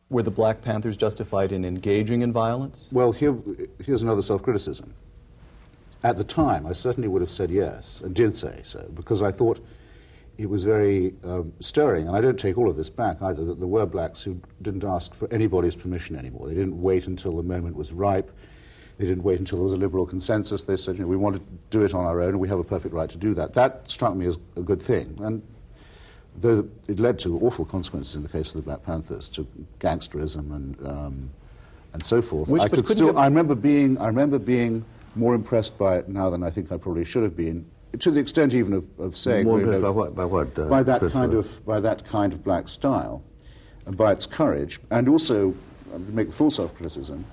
Were the Black Panthers justified in engaging in violence? Well, here's another self-criticism. At the time, I certainly would have said yes, and did say so, because I thought it was very stirring, and I don't take all of this back either, that there were blacks who didn't ask for anybody's permission anymore. They didn't wait until the moment was ripe. They didn't wait until there was a liberal consensus. They said, you know, we want to do it on our own, and we have a perfect right to do that. That struck me as a good thing. And though it led to awful consequences in the case of the Black Panthers, to gangsterism and so forth, I remember being more impressed by it now than I think I probably should have been, to the extent even of saying more impressed by what? By that kind of black style, and by its courage, and also to make full self-criticism,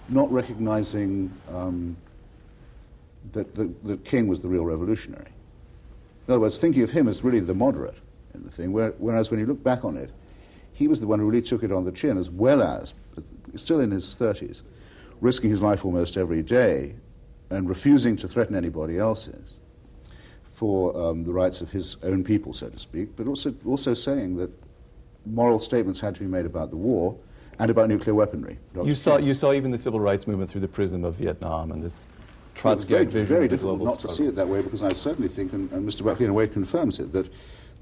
not recognizing that King was the real revolutionary. In other words, thinking of him as really the moderate in the thing, whereas when you look back on it, he was the one who really took it on the chin, as well as, still in his 30s, risking his life almost every day and refusing to threaten anybody else's for the rights of his own people, so to speak, but also saying that moral statements had to be made about the war and about nuclear weaponry. You saw even the civil rights movement through the prism of Vietnam and this Trotskyite vision very of the difficult global not struggle. to see it that way, because I certainly think, and Mr. Buckley in a way confirms it, that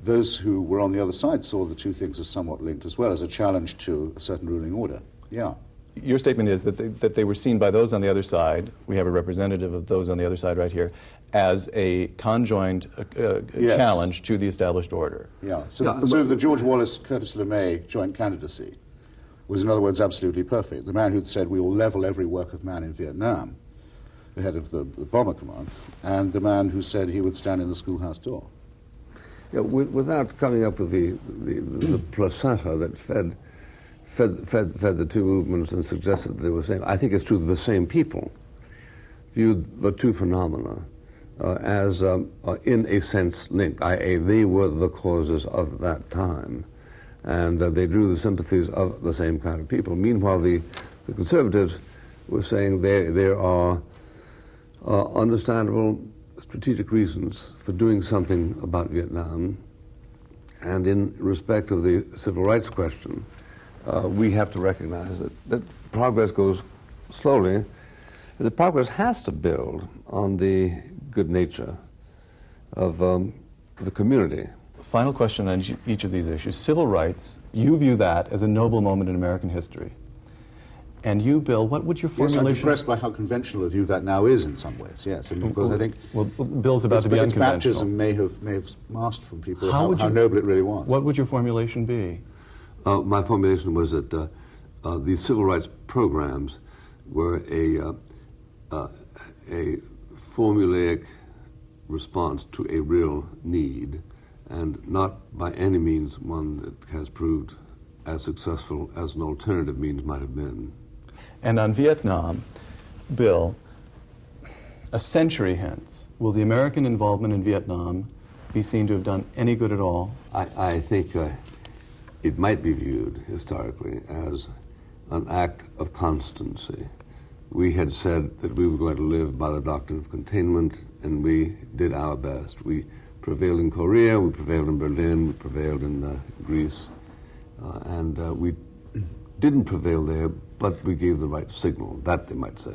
those who were on the other side saw the two things as somewhat linked as well, as a challenge to a certain ruling order. Yeah. Your statement is that they were seen by those on the other side, we have a representative of those on the other side right here, as a conjoined yes. challenge to the established order. Yeah. So the George Wallace-Curtis LeMay joint candidacy was, in other words, absolutely perfect. The man who'd said, we will level every work of man in Vietnam, the head of the Bomber Command, and the man who said he would stand in the schoolhouse door. Yeah, without coming up with the placenta that fed the two movements and suggested that they were the same, I think it's true that the same people viewed the two phenomena as, in a sense, linked, i.e. they were the causes of that time, and they drew the sympathies of the same kind of people. Meanwhile, the conservatives were saying there are understandable strategic reasons for doing something about Vietnam, and in respect of the civil rights question, we have to recognize that progress goes slowly. The progress has to build on the good nature of the community. Final question on each of these issues. Civil rights, you view that as a noble moment in American history. And you, Bill, what would your formulation... Yes, I'm impressed by how conventional a view that now is in some ways, yes. And because I think... Well, Bill's about to be unconventional. Its baptism may have masked from people how noble it really was. What would your formulation be? My formulation was that the civil rights programs were a formulaic response to a real need, and not by any means one that has proved as successful as an alternative means might have been. And on Vietnam, Bill, a century hence, will the American involvement in Vietnam be seen to have done any good at all? I think it might be viewed historically as an act of constancy. We had said that we were going to live by the doctrine of containment, and we did our best. We prevailed in Korea, we prevailed in Berlin, we prevailed in Greece, and we didn't prevail there, but we gave the right signal, that they might say.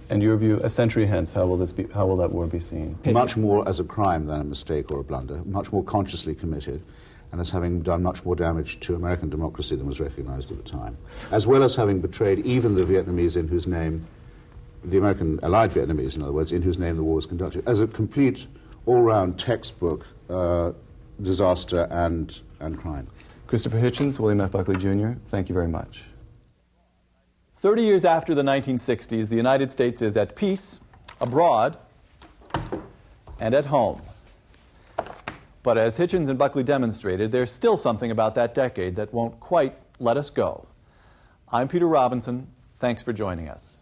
And your view, a century hence, how will that war be seen? Much more as a crime than a mistake or a blunder, much more consciously committed, and as having done much more damage to American democracy than was recognized at the time, as well as having betrayed even the Vietnamese in whose name, the American allied Vietnamese, in other words, in whose name the war was conducted, as a complete, all-round textbook disaster and crime. Christopher Hitchens, William F. Buckley Jr., thank you very much. 30 years after the 1960s, the United States is at peace, abroad, and at home. But as Hitchens and Buckley demonstrated, there's still something about that decade that won't quite let us go. I'm Peter Robinson. Thanks for joining us.